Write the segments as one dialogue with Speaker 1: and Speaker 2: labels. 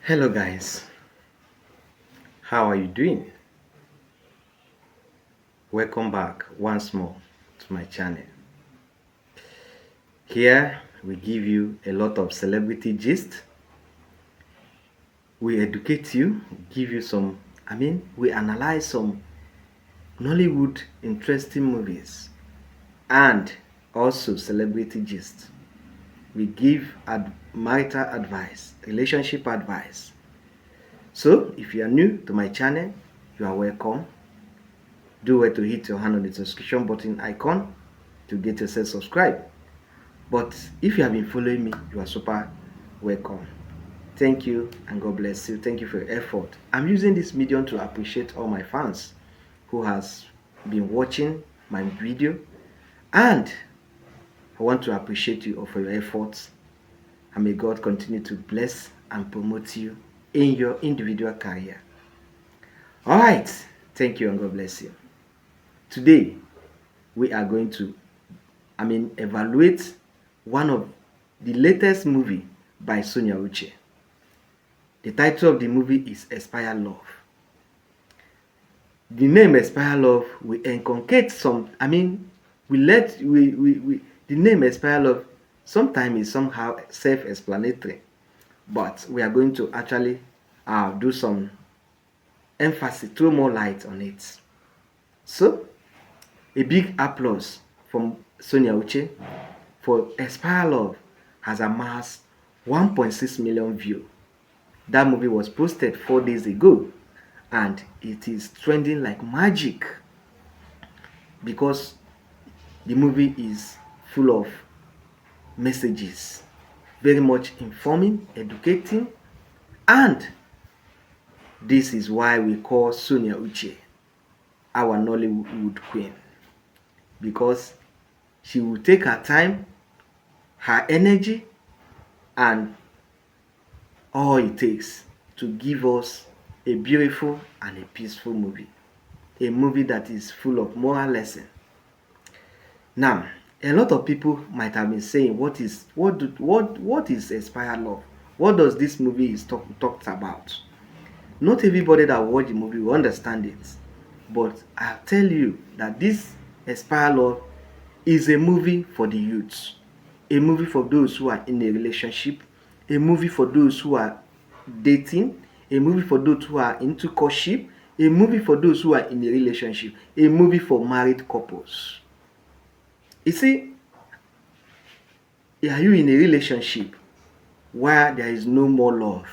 Speaker 1: Hello guys, how are you doing? Welcome back once more to my channel. Here we give you a lot of celebrity gist. We educate you, give you we analyze some Nollywood interesting movies and also celebrity gist. We give marital advice, relationship advice. So if you are new to my channel, you are welcome. Do well to hit your hand on the subscription button icon to get yourself subscribed. But if you have been following me, you are super welcome. Thank you and God bless you. Thank you for your effort. I'm using this medium to appreciate all my fans who has been watching my video, and I want to appreciate you all for your efforts, and may God continue to bless and promote you in your individual career. All right, thank you and God bless you. Today we are going to evaluate one of the latest movie by Sonia Uche. The title of the movie is Expire Love. The name Expire Love will inculcate the name Expire Love sometimes is somehow self-explanatory, but we are going to actually do some emphasis, throw more light on it. So, a big applause from Sonia Uche for Expire Love has amassed 1.6 million views. That movie was posted 4 days ago and it is trending like magic because the movie is full of messages, very much informing, educating, and this is why we call Sonia Uche our Nollywood queen, because she will take her time, her energy, and all it takes to give us a beautiful and a peaceful movie. A movie that is full of moral lesson. Now, a lot of people might have been saying, what is Expire Love? What does this movie is talked about? Not everybody that watch the movie will understand it, but I'll tell you that this Expire Love is a movie for the youths, a movie for those who are in a relationship, a movie for those who are dating, a movie for those who are into courtship, a movie for those who are in a relationship, a movie for married couples. You see, are you in a relationship where there is no more love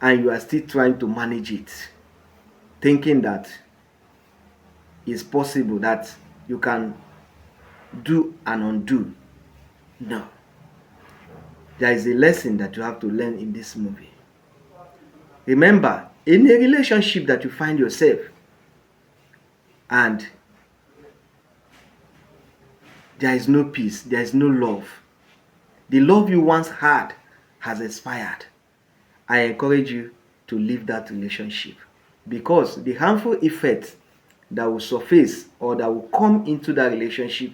Speaker 1: and you are still trying to manage it, thinking that it's possible that you can do and undo? No. There is a lesson that you have to learn in this movie. Remember, in a relationship that you find yourself and there is no peace, there is no love, the love you once had has expired, I encourage you to leave that relationship, because the harmful effects that will surface or that will come into that relationship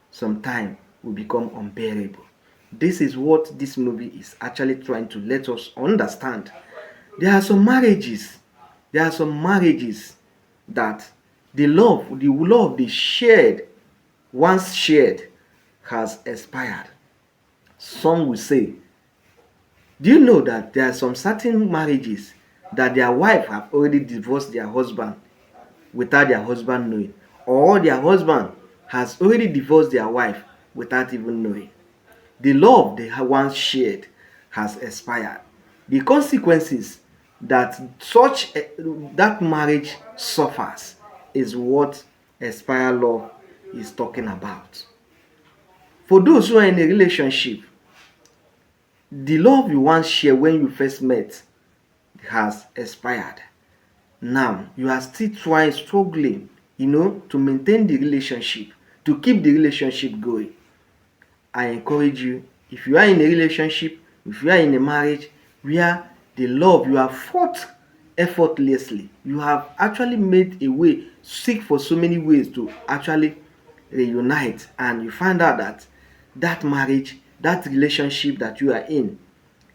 Speaker 1: sometime will become unbearable. This is what this movie is actually trying to let us understand. There are some marriages that the love they shared, once shared, has expired. Some will say, do you know that there are some certain marriages that their wife have already divorced their husband without their husband knowing, or their husband has already divorced their wife without even knowing? The love they once shared has expired. The consequences that that marriage suffers is what Expire Love is talking about. For those who are in a relationship, the love you once shared when you first met has expired. Now you are still struggling, to maintain the relationship, to keep the relationship going. I encourage you, if you are in a relationship, if you are in a marriage where the love you have fought effortlessly, you have actually made a way, seek for so many ways to actually reunite, and you find out that that marriage, that relationship that you are in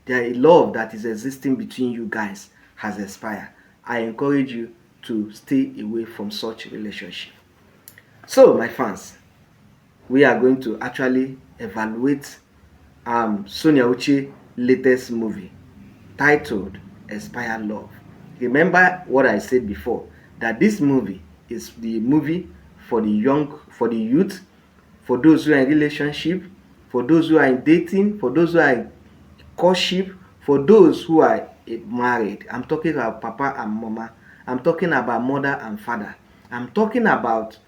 Speaker 1: the love that is existing between you guys has expired. I encourage you to stay away from such relationship. So, my fans, we are going to actually evaluate Sonia Uche latest movie titled Expired Love. Remember what I said before, that this movie is the movie for the young, for the youth, for those who are in relationship, for those who are in dating, for those who are in courtship, for those who are married. I'm talking about papa and mama. I'm talking about mother and father. I'm talking about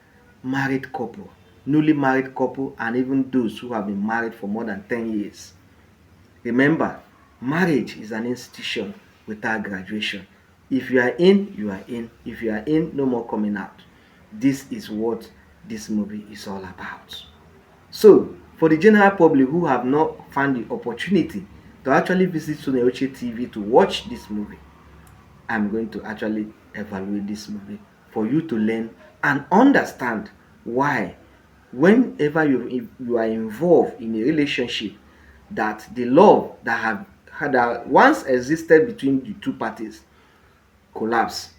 Speaker 1: married couple, newly married couple, and even those who have been married for more than 10 years. Remember, marriage is an institution without graduation. If you are in, you are in. If you are in, no more coming out. This is what this movie is all about. So, for the general public who have not found the opportunity to actually visit Sonia Uche TV to watch this movie, I'm going to actually evaluate this movie for you to learn and understand why, whenever you are involved in a relationship, that the love that had once existed between the two parties collapse,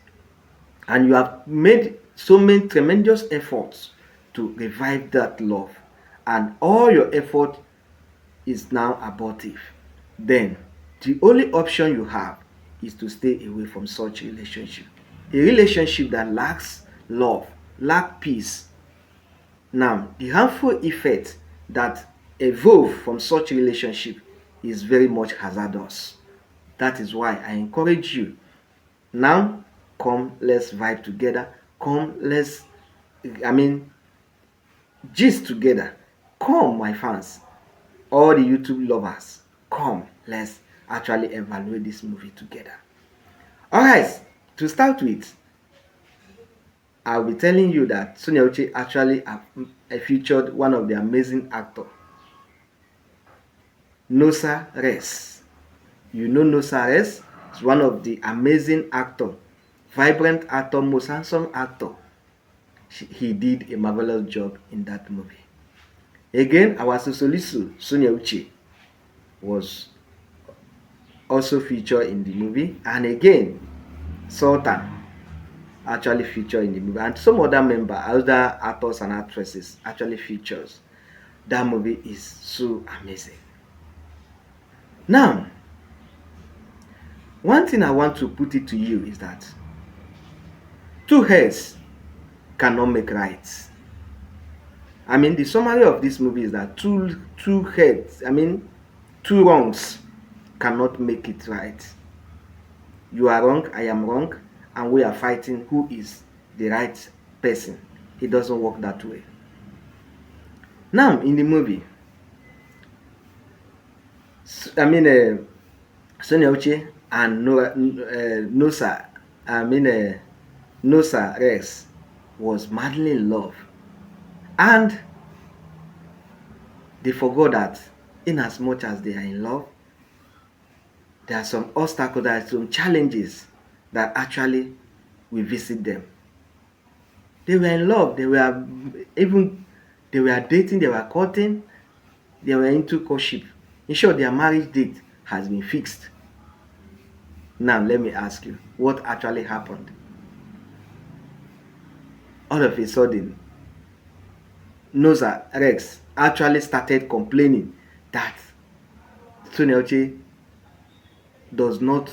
Speaker 1: and you have made so many tremendous efforts to revive that love, and all your effort is now abortive, then the only option you have is to stay away from such relationship. A relationship that lacks love, lacks peace. Now, the harmful effect that evolve from such relationship is very much hazardous. That is why I encourage you. Now, come, let's vibe together. Come, let's, I mean, gist together. Come, my fans, all the YouTube lovers, come, let's actually evaluate this movie together. Alright, to start with, I'll be telling you that Sonia Uche actually featured one of the amazing actors, Nosa Res. You know Nosa Res is one of the amazing actor, vibrant actor, most handsome actor. He did a marvelous job in that movie. Again, our Sosoliso, Sonia Uche, was also featured in the movie, and again, Sultan actually featured in the movie, and some other actors and actresses actually features. That movie is so amazing. Now, one thing I want to put it to you is that two heads cannot make right. I mean, the summary of this movie is that two heads, I mean, two wrongs cannot make it right. You are wrong, I am wrong, and we are fighting who is the right person. It doesn't work that way. Now, in the movie, Sonia Uche and Nosa Rex was madly in love, and they forgot that in as much as they are in love, there are some obstacles, there are some challenges that actually will visit them. They were in love, they were dating, they were courting, they were into courtship. In short, their marriage date has been fixed. Now, let me ask you, what actually happened? All of a sudden, Nosa Rex actually started complaining that Sonia Uche does not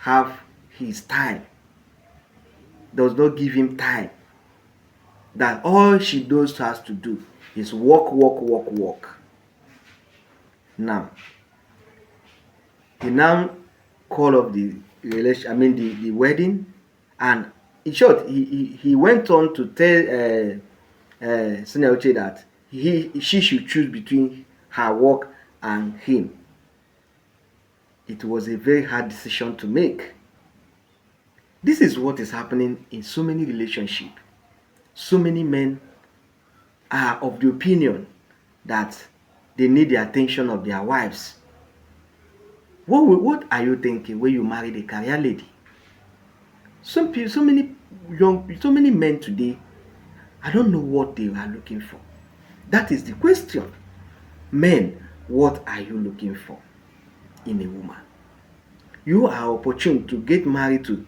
Speaker 1: have his time, does not give him time, that all she does has to do is work, work, work, work. Now, he now called off the the wedding, and in short, he went on to tell Sonia Uche that she should choose between her work and him. It was a very hard decision to make. This is what is happening in so many relationships. So many men are of the opinion that they need the attention of their wives. What are you thinking when you married a career lady? So many men today, I don't know what they are looking for. That is the question. Men, what are you looking for? in a woman. You are opportune to get married to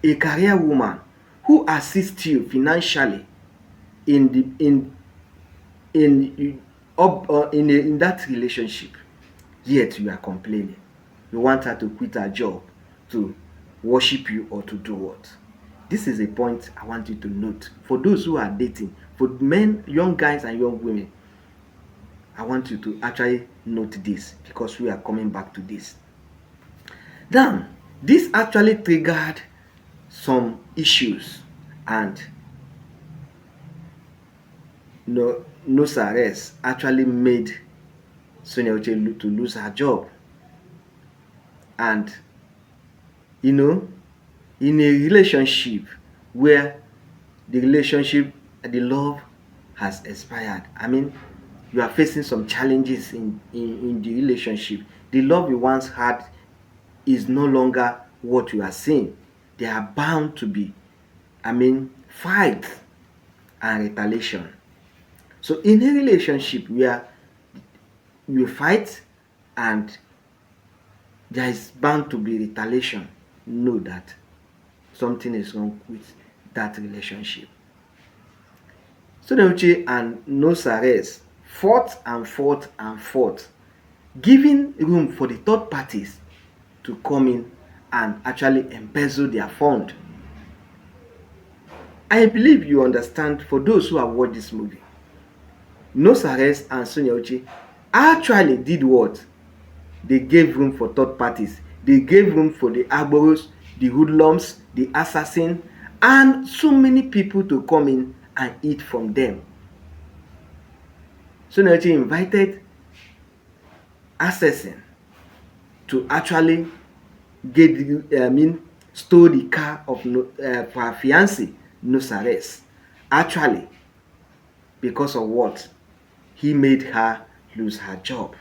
Speaker 1: a career woman who assists you financially in the in that relationship. Yet you are complaining. You want her to quit her job to worship you or to do what? This is a point I want you to note. For those who are dating, for men, young guys and young women, I want you to actually note this because we are coming back to this. Now, this actually triggered some issues and no arrest actually made Sonia Uche to lose her job. And in a relationship where the love has expired, I mean, you are facing some challenges in the relationship. The love you once had is no longer what you are seeing. There are bound to be, fight and retaliation. So in a relationship where you fight and there is bound to be retaliation, know that something is wrong with that relationship. Sonia Uche and Nosares fought and fought and fought, giving room for the third parties to come in and actually embezzle their fund. I believe you understand. For those who have watched this movie, Nosares and Sonia Uche actually did what? They gave room for third parties. They gave room for the arboros, the hoodlums, the assassin, and so many people to come in and eat from them. Sonia Uche invited assassin to actually stole the car of for her fiancé Nosares. Actually, because of what? He made her lose her job.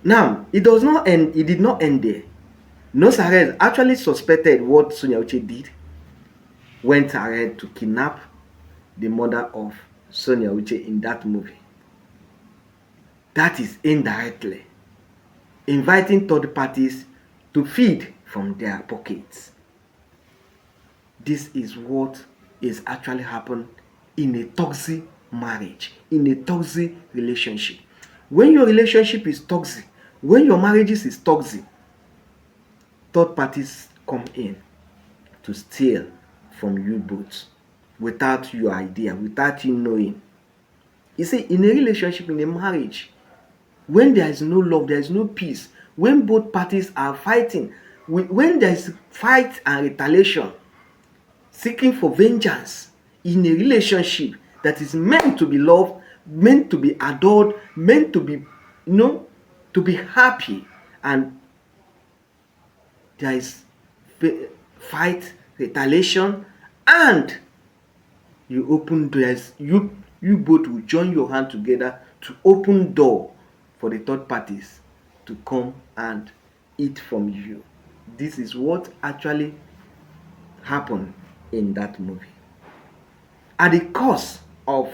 Speaker 1: Now, it did not end there. Nosares actually suspected what Sonia Uche did, went ahead to kidnap the mother of Sonia Uche in that movie. That is indirectly inviting third parties to feed from their pockets. This is what is actually happening in a toxic marriage, in a toxic relationship. When your relationship is toxic, when your marriage is toxic, third parties come in to steal from you both without your idea, without you knowing. You see, in a relationship, in a marriage, when there is no love, there is no peace, when both parties are fighting, when there is fight and retaliation, seeking for vengeance in a relationship that is meant to be loved, meant to be adored, meant to be, to be happy, and there is fight, retaliation, and you open doors, you both will join your hand together to open door for the third parties to come and eat from you. This is what actually happened in that movie. At the cost of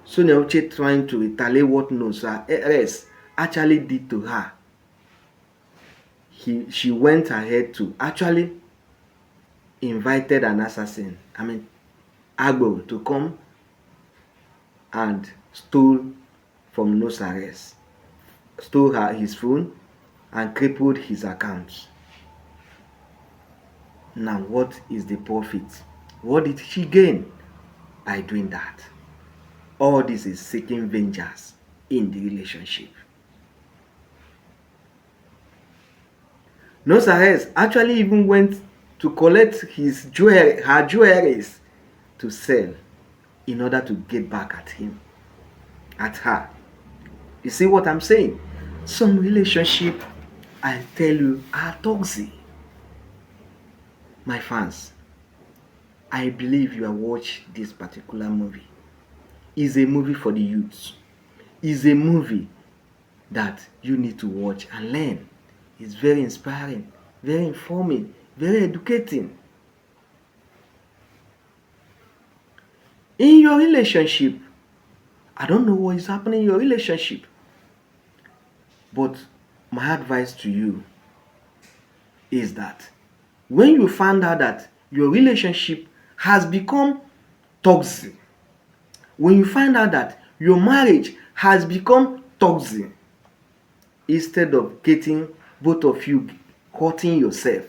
Speaker 1: Sonia Uche trying to retaliate what Nosares actually did to her, she went ahead to actually invited an assassin, Agbo, to come and stole from Nosares, stole his phone and crippled his accounts. Now, what is the profit? What did she gain by doing that? All this is seeking vengeance in the relationship. Nosares actually even went to collect her jewelries to sell in order to get back at her. You see what I'm saying? Some relationship, I tell you, are toxic. My fans, I believe you have watched this particular movie. It's a movie for the youths. It's a movie that you need to watch and learn. It's very inspiring, very informing, very educating. In your relationship, I don't know what is happening in your relationship, but my advice to you is that when you find out that your relationship has become toxic, when you find out that your marriage has become toxic, instead of getting both of you hurting yourself,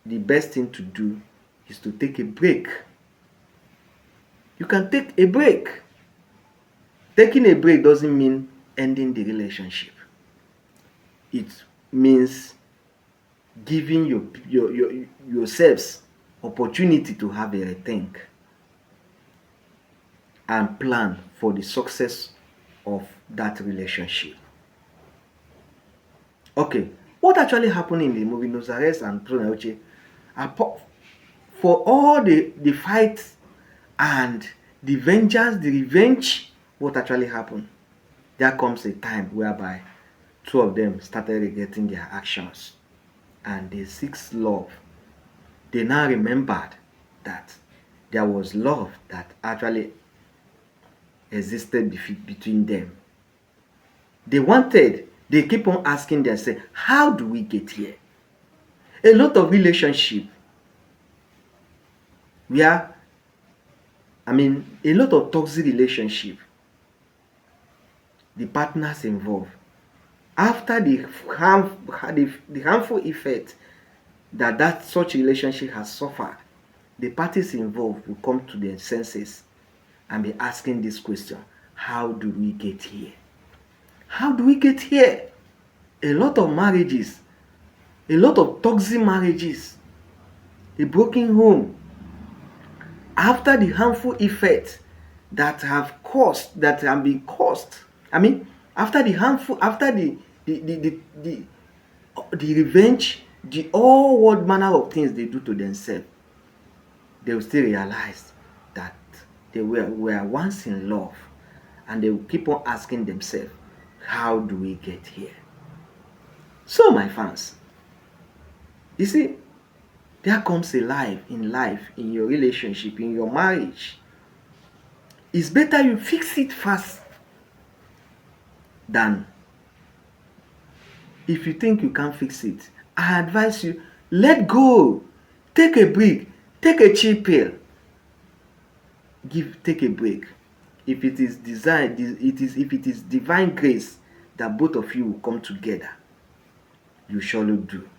Speaker 1: the best thing to do is to take a break. You can take a break. Taking a break doesn't mean ending the relationship. It means giving yourselves opportunity to have a rethink and plan for the success of that relationship. Okay, what actually happened in the movie Nozares and Sonia Uche, for all the fights and the vengeance, the revenge, what actually happened? There comes a time whereby two of them started regretting their actions and they seek love. They now remembered that there was love that actually existed between them. They keep on asking themselves, how do we get here? A lot of relationship a lot of toxic relationship, the partners involved, after the harmful effect that such relationship has suffered, the parties involved will come to their senses and be asking this question: how do we get here? How do we get here? A lot of marriages, a lot of toxic marriages, a broken home, after the harmful effects that have been caused. After the revenge, all manner of things they do to themselves, they will still realize that they were once in love, and they will keep on asking themselves, how do we get here? So my fans, you see, there comes a life, in your relationship, in your marriage. It's better you fix it fast than if you think you can't fix it. I advise you, let go. Take a break. Take a chill pill. Take a break. If it is divine grace that both of you will come together, you surely do.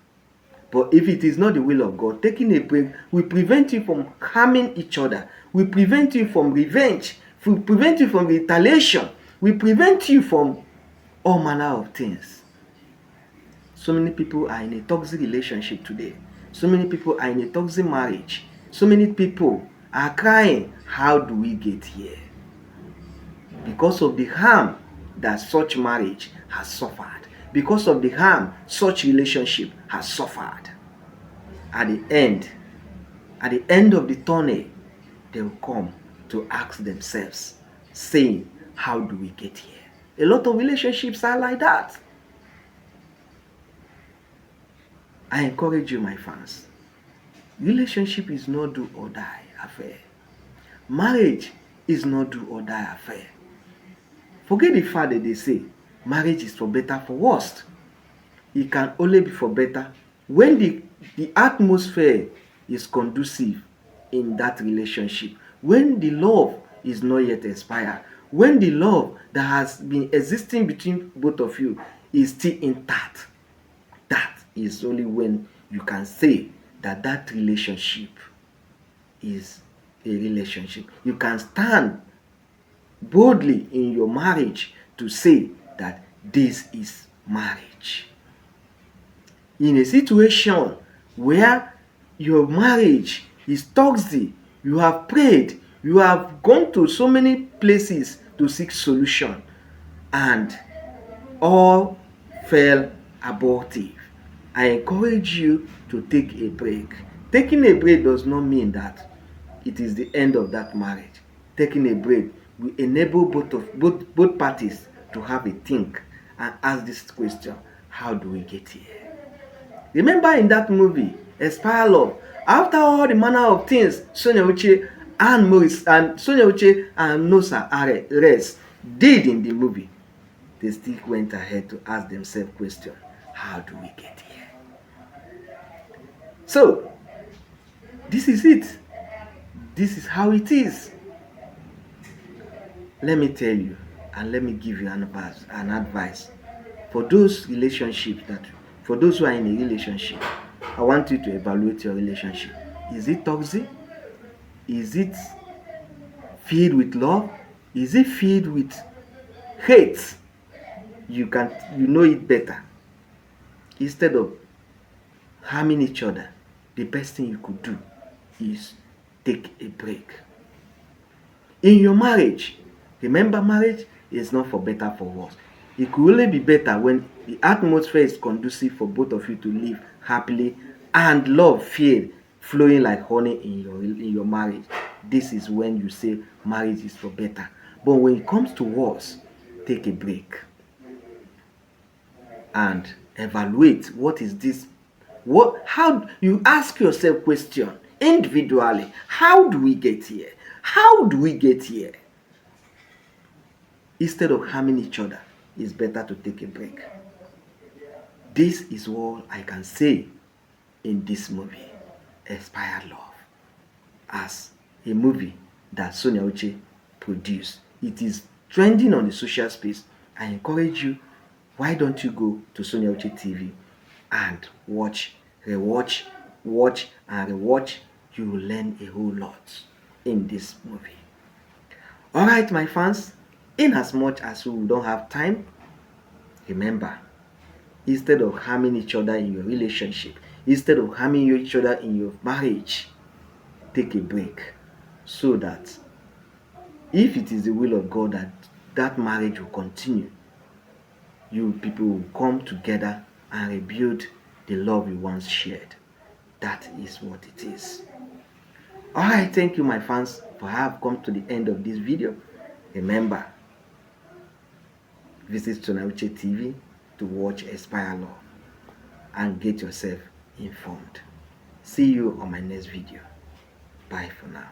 Speaker 1: But if it is not the will of God, taking a break will prevent you from harming each other, will prevent you from revenge, will prevent you from retaliation, will prevent you from all manner of things. So many people are in a toxic relationship today. So many people are in a toxic marriage. So many people are crying, how do we get here? Because of the harm that such marriage has suffered. Because of the harm such relationship has suffered. At the end of the tunnel, they will come to ask themselves, saying, how do we get here? A lot of relationships are like that. I encourage you, my fans. Relationship is not do or die affair. Marriage is not do or die affair. Forget the fact that they say marriage is for better, for worse. It can only be for better when the atmosphere is conducive in that relationship, when the love is not yet expired, when the love that has been existing between both of you is still intact. That is only when you can say that relationship is a relationship. You can stand boldly in your marriage to say that this is marriage. In a situation where your marriage is toxic, you have prayed, you have gone to so many places to seek solution, and all fell abortive. I encourage you to take a break. Taking a break does not mean that it is the end of that marriage. Taking a break will enable both parties to have a think and ask this question: how do we get here? Remember in that movie, Expire Love, after all the manner of things Sonia Uche and Nosa Ares did in the movie, they still went ahead to ask themselves question, how do we get here? So, this is it. This is how it is. Let me tell you, and let me give you an advice. For those relationships for those who are in a relationship, I want you to evaluate your relationship. Is it toxic? Is it filled with love? Is it filled with hate? You know it better. Instead of harming each other, the best thing you could do is take a break. In your marriage, remember, marriage is not for better for worse. It could only be better when the atmosphere is conducive for both of you to live happily and love flowing like honey in your marriage. This is when you say marriage is for better. But when it comes to worse, take a break and evaluate what is this. How you ask yourself question individually, how do we get here? How do we get here? Instead of harming each other, it's better to take a break. This is all I can say in this movie, Expired Love, as a movie that Sonia Uche produced. It is trending on the social space. I encourage you, why don't you go to Sonia Uche TV and watch and rewatch. You will learn a whole lot in this movie. Alright, my fans, in as much as we don't have time, remember, instead of harming each other in your relationship, instead of harming each other in your marriage, take a break, so that if it is the will of God that that marriage will continue, you people will come together and rebuild the love you once shared. That is what it is. Alright, thank you, my fans, for have come to the end of this video. Remember, visit Sonia Uche TV to watch Expired Love and get yourself informed. See you on my next video. Bye for now.